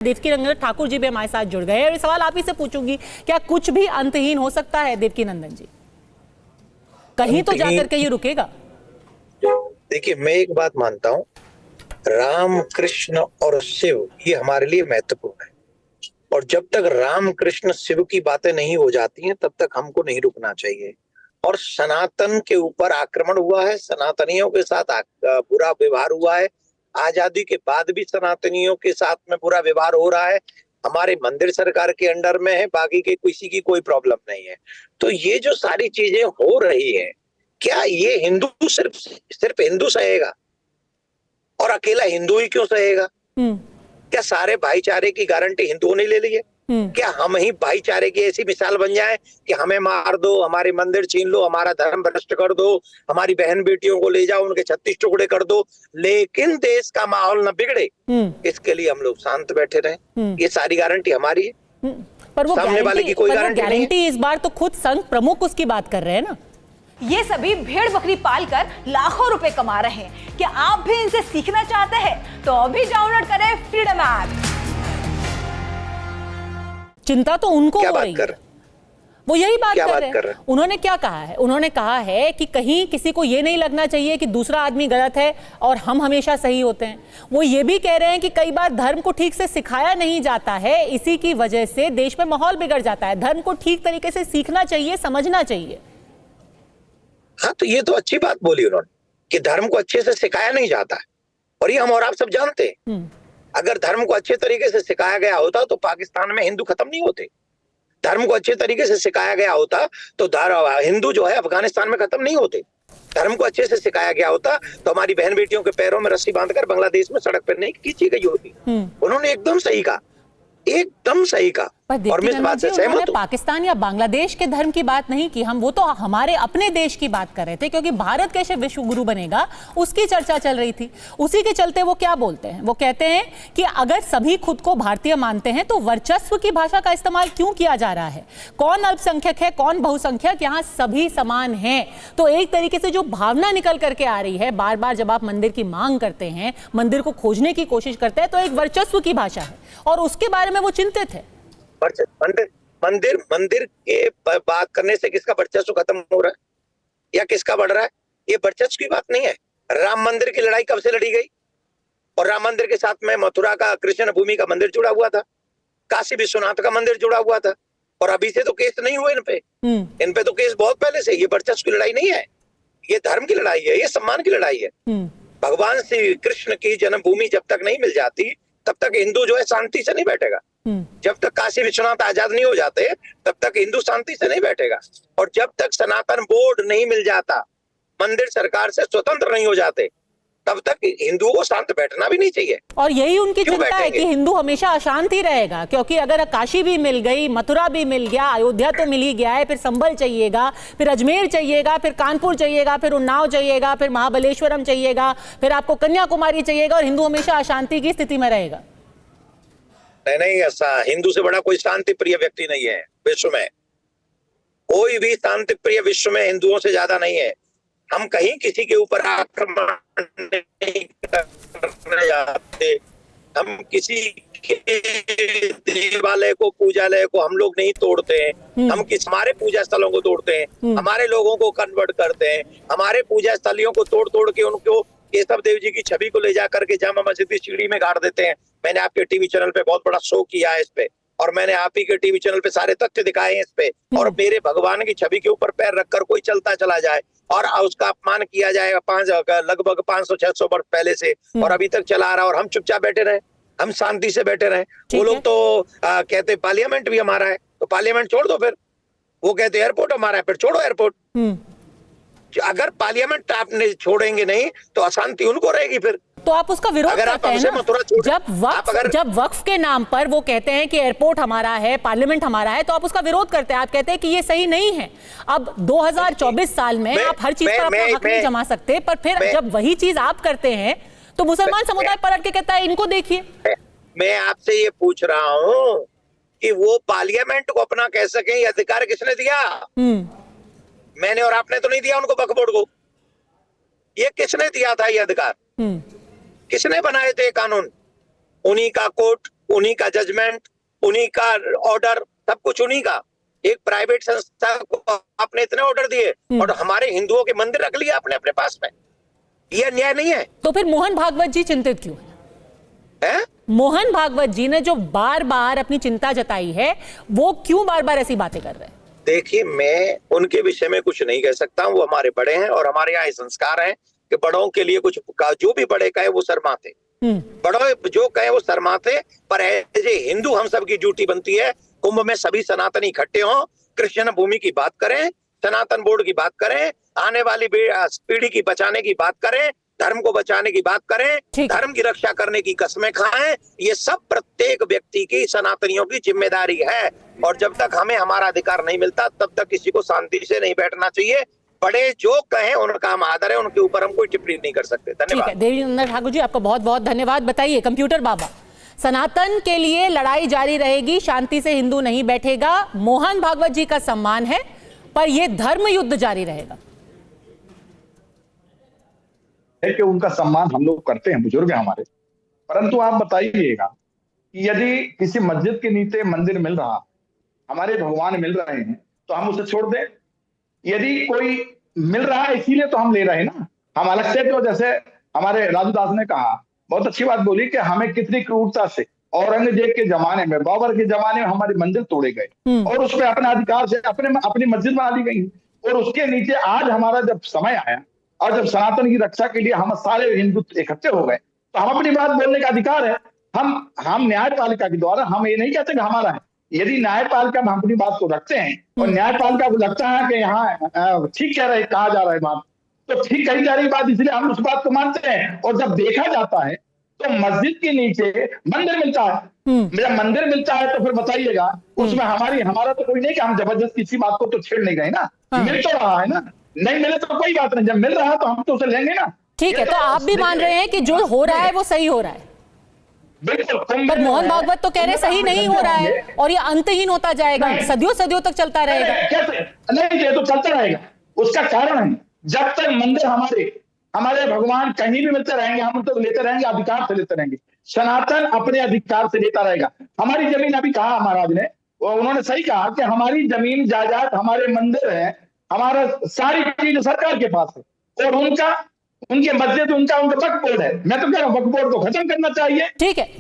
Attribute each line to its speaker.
Speaker 1: देवकीनंदन ठाकुर जी भी हमारे साथ जुड़ गए और सवाल आप ही से पूछूंगी, क्या कुछ भी अंतहीन हो सकता है देवकीनंदन जी? कहीं तो जाकर के ये रुकेगा।
Speaker 2: देखिए, मैं एक बात मानता हूँ, राम कृष्ण और शिव ये हमारे लिए महत्वपूर्ण है, और जब तक राम कृष्ण शिव की बातें नहीं हो जाती हैं तब तक हमको नहीं रुकना चाहिए। और सनातन के ऊपर आक्रमण हुआ है, सनातनियों के साथ बुरा व्यवहार हुआ है, आजादी के बाद भी सनातनियों के साथ में बुरा व्यवहार हो रहा है। हमारे मंदिर सरकार के अंडर में है, बाकी के किसी की कोई प्रॉब्लम नहीं है। तो ये जो सारी चीजें हो रही है, क्या ये हिंदू सिर्फ हिंदू सहेगा? और अकेला हिंदू ही क्यों सहेगा? क्या सारे भाईचारे की गारंटी हिंदुओं ने ले ली है? क्या हम ही भाईचारे की ऐसी मिसाल बन जाए कि हमें मार दो, हमारे मंदिर छीन लो, हमारा धर्म भ्रष्ट कर दो, हमारी बहन बेटियों को ले जाओ, उनके 36 टुकड़े कर दो, लेकिन देश का माहौल न बिगड़े, इसके लिए हम लोग शांत बैठे रहे? ये सारी गारंटी हमारी है,
Speaker 1: पर वो
Speaker 2: सामने वाले की कोई गारंटी नहीं है।
Speaker 1: इस बार तो खुद संघ प्रमुख उसकी बात कर रहे हैं ना।
Speaker 3: ये सभी भेड़ बकरी पालकर लाखों रुपए कमा रहे हैं। क्या आप भी इनसे सीखना चाहते हैं? तो अभी डाउनलोड करें फ्रीडम ऐप।
Speaker 1: चिंता तो उनको हो रही है, वो यही बात कर रहे हैं। उन्होंने क्या कहा है? उन्होंने कहा है कि कहीं किसी को ये नहीं लगना चाहिए कि दूसरा आदमी गलत है और हम हमेशा सही होते हैं। वो ये भी कह रहे हैं कि कई बार धर्म को ठीक से सिखाया नहीं जाता है, इसी की वजह से देश में माहौल बिगड़ जाता है। धर्म को ठीक तरीके से सीखना चाहिए, समझना चाहिए।
Speaker 2: हाँ, तो ये तो अच्छी बात बोली उन्होंने कि धर्म को अच्छे से सिखाया नहीं जाता है, और ये हम और आप सब जानते हैं। अगर धर्म को अच्छे तरीके से सिखाया गया होता तो पाकिस्तान में हिंदू खत्म नहीं होते। धर्म को अच्छे तरीके से सिखाया गया होता तो हिंदू जो है अफगानिस्तान में खत्म नहीं होते। धर्म को अच्छे से सिखाया गया होता तो हमारी बहन बेटियों के पैरों में रस्सी बांधकर बांग्लादेश में सड़क पर नहीं खींची गई होती। उन्होंने एकदम सही कहा, एकदम सही कहा, और मैं इस बात से सहमत हूं।
Speaker 1: पाकिस्तान या बांग्लादेश के धर्म की बात नहीं की, हम वो तो हमारे अपने देश की बात कर रहे थे, क्योंकि भारत कैसे विश्व गुरु बनेगा उसकी चर्चा चल रही थी। उसी के चलते वो क्या बोलते हैं? वो कहते हैं कि अगर सभी खुद को भारतीय मानते हैं तो वर्चस्व की भाषा का इस्तेमाल क्यों किया जा रहा है? कौन अल्पसंख्यक है, कौन बहुसंख्यक, यहाँ सभी समान हैं। तो एक तरीके से जो भावना निकल करके आ रही है, बार बार जब आप मंदिर की मांग करते हैं, मंदिर को खोजने की कोशिश करते हैं, तो एक वर्चस्व की भाषा है और उसके बारे में वो चिंतित है।
Speaker 2: मंदिर के बात करने से किसका वर्चस्व खत्म हो रहा है या किसका बढ़ रहा है? ये वर्चस्व की बात नहीं है। राम मंदिर की लड़ाई कब से लड़ी गई? और राम मंदिर के साथ में मथुरा का कृष्ण भूमि का मंदिर जुड़ा हुआ था, काशी विश्वनाथ का मंदिर जुड़ा हुआ था, और अभी से तो केस नहीं हुए इन पे तो केस बहुत पहले से। ये वर्चस्व की लड़ाई नहीं है, ये धर्म की लड़ाई है, ये सम्मान की लड़ाई है। भगवान श्री कृष्ण की जन्मभूमि जब तक नहीं मिल जाती तब तक हिंदू जो है शांति से नहीं बैठेगा। जब तक काशी विश्वनाथ आजाद नहीं हो जाते तब तक हिंदू शांति से नहीं बैठेगा, और जब तक सनातन बोर्ड नहीं मिल जाता, मंदिर सरकार से स्वतंत्र नहीं हो जाते, तब तक हिंदुओं को शांत बैठना भी नहीं चाहिए।
Speaker 1: और यही उनकी चिंता है कि हिंदू हमेशा अशांत ही रहेगा, क्योंकि अगर काशी भी मिल गई, मथुरा भी मिल गया, अयोध्या तो मिल ही गया है, फिर संभल चाहिएगा, फिर अजमेर चाहिएगा, फिर कानपुर चाहिएगा, फिर उन्नाव चाहिएगा, फिर महाबलेश्वरम चाहिएगा, फिर आपको कन्याकुमारी चाहिएगा, और हिंदू हमेशा अशांति की स्थिति में रहेगा।
Speaker 2: नहीं, ऐसा हिंदू से बड़ा कोई शांति प्रिय व्यक्ति नहीं है विश्व में। कोई भी शांति प्रिय विश्व में हिंदुओं से ज्यादा नहीं है। हम कहीं किसी के ऊपर आक्रमण नहीं करने जाते, हम किसी के देवालय को, पूजालय को हम लोग नहीं तोड़ते हैं, हम हमारे पूजा स्थलों को तोड़ते हैं, हमारे लोगों को कन्वर्ट करते हैं, हमारे पूजा स्थलियों को तोड़ तोड़ के उनको केशव देव जी की छवि को ले जाकर के जामा मस्जिद की सीढ़ी में गाड़ देते हैं। मैंने आपके टीवी चैनल पे बहुत बड़ा शो किया है इस पे, और मैंने आप ही के टीवी चैनल पे सारे तथ्य दिखाए हैं इस पे। और मेरे भगवान की छवि के ऊपर पैर रखकर कोई चलता चला जाए और उसका अपमान किया जाएगा लगभग 500-600 वर्ष पहले से, और अभी तक चला रहा, और हम चुपचाप बैठे रहे, हम शांति से बैठे रहे। वो लोग तो कहते पार्लियामेंट भी हमारा है, तो पार्लियामेंट छोड़ दो। फिर वो कहते एयरपोर्ट हमारा है, फिर छोड़ो एयरपोर्ट। अगर पार्लियामेंट आपने छोड़ेंगे नहीं तो अशांति उनको रहेगी। फिर
Speaker 1: तो आप उसका विरोध करते हैं ना? जब वक्फ के नाम पर वो कहते हैं कि एयरपोर्ट हमारा है, पार्लियामेंट हमारा है, तो आप उसका विरोध करते हैं। आप कहते हैं कि ये सही नहीं है। अब 2024 साल में आप हर चीज पर अपना हक नहीं जमा सकते, पर फिर जब वही चीज आप करते हैं तो मुसलमान समुदाय पलट के कहता है इनको देखिए।
Speaker 2: मैं आपसे ये पूछ रहा हूँ कि वो पार्लियामेंट को अपना कह सके, ये अधिकार किसने दिया? मैंने और आपने तो नहीं दिया उनको, वक्फ बोर्ड को। ये किसने दिया था ये अधिकार? किसने बनाए थे कानून? उन्हीं का कोर्ट, उन्हीं का जजमेंट, उन्हीं का ऑर्डर, सब कुछ उन्हीं का। एक प्राइवेट संस्था को आपने इतने ऑर्डर दिए और हमारे हिंदुओं के मंदिर रख लिया आपने अपने पास में। यह अन्याय नहीं है?
Speaker 1: तो फिर मोहन भागवत जी चिंतित क्यों
Speaker 2: है?
Speaker 1: मोहन भागवत जी ने जो बार बार अपनी चिंता जताई है, वो क्यों बार बार ऐसी बातें कर रहे हैं?
Speaker 2: देखिए, मैं उनके विषय में कुछ नहीं कह सकता हूं। वो हमारे बड़े हैं और हमारे यहाँ संस्कार है कि बड़ों के लिए कुछ जो भी बड़े कहे वो शर्माते, बड़ों जो कहे वो शर्माते। पर एज ए हिंदू हम सबकी ड्यूटी बनती है, कुंभ में सभी सनातनी इकट्ठे हों, कृष्ण भूमि की बात करें, सनातन बोर्ड की बात करें, आने वाली पीढ़ी की बचाने की बात करें, धर्म को बचाने की बात करें, धर्म की रक्षा करने की कस्में खाएं। ये सब प्रत्येक व्यक्ति की, सनातनियों की जिम्मेदारी है। और जब तक हमें हमारा अधिकार नहीं मिलता तब तक किसी को शांति से नहीं बैठना चाहिए। बड़े जो कहें उनका हम आदर है, उनके ऊपर हम कोई टिप्पणी नहीं कर सकते। धन्यवाद।
Speaker 1: देवीनंदन ठाकुर जी, आपका बहुत बहुत धन्यवाद। बताइए कंप्यूटर बाबा, सनातन के लिए लड़ाई जारी रहेगी, शांति से हिंदू नहीं बैठेगा। मोहन भागवत जी का सम्मान है, पर यह धर्म युद्ध जारी रहेगा।
Speaker 4: है कि उनका सम्मान हम लोग करते हैं, बुजुर्ग हैं हमारे। परंतु आप बताइएगा कि यदि किसी मस्जिद के नीचे मंदिर मिल रहा, हमारे भगवान मिल रहे हैं, तो हम उसे छोड़ दें? यदि कोई मिल रहा है इसीलिए तो हम ले रहे हैं ना। हम अलग से, तो जैसे हमारे राजू दास ने कहा, बहुत अच्छी बात बोली कि हमें कितनी क्रूरता से औरंगजेब के जमाने में, बाबर के जमाने में हमारे मंदिर तोड़े गए और उसमें अपने अधिकार से अपनी मस्जिद बना दी गई। और उसके नीचे आज हमारा जब समय आया और जब सनातन की रक्षा के लिए हम सारे हिंदू इकट्ठे हो गए, तो हम अपनी बात बोलने का अधिकार है। हम न्यायपालिका के द्वारा हम ये नहीं कहते कि हमारा है। यदि न्यायपालिका में हम अपनी बात को रखते हैं और न्यायपालिका को लगता है कि यहाँ ठीक कह रहे, कहा जा रहा है बात, तो ठीक कही जा रही बात, इसलिए हम उस बात को मानते हैं। और जब देखा जाता है तो मस्जिद के नीचे मंदिर मिलता है, जब मंदिर मिलता है तो फिर बताइएगा उसमें हमारा तो कोई नहीं कि हम जबरदस्त किसी बात को तो छेड़ नहीं गए ना। मिल तो रहा है ना, नहीं मिले तो कोई बात नहीं, जब मिल रहा है तो हम तो उसे लेंगे ना।
Speaker 1: ठीक है, तो आप भी मान रहे हैं कि जो हो रहा है वो सही हो रहा है?
Speaker 4: बिल्कुल।
Speaker 1: पर मोहन भागवत तो कह रहे सही नहीं हो रहा है और ये अंतहीन होता जाएगा, सदियों सदियों तक चलता रहेगा।
Speaker 4: नहीं, ये तो चलता रहेगा। उसका कारण है, जब तक मंदिर हमारे भगवान कहीं भी मिलते रहेंगे, हम तो लेते रहेंगे, अधिकार से लेते रहेंगे। सनातन अपने अधिकार से लेता रहेगा। हमारी जमीन, अभी कहा महाराज ने, उन्होंने सही कहा कि हमारी जमीन जायदाद, हमारे मंदिर है, हमारा सारी चीज सरकार के पास है और उनकी मस्जिद, उनका वक्फ बोर्ड है। मैं तो कह रहा हूँ वक्फ बोर्ड को खत्म करना चाहिए।
Speaker 1: ठीक है।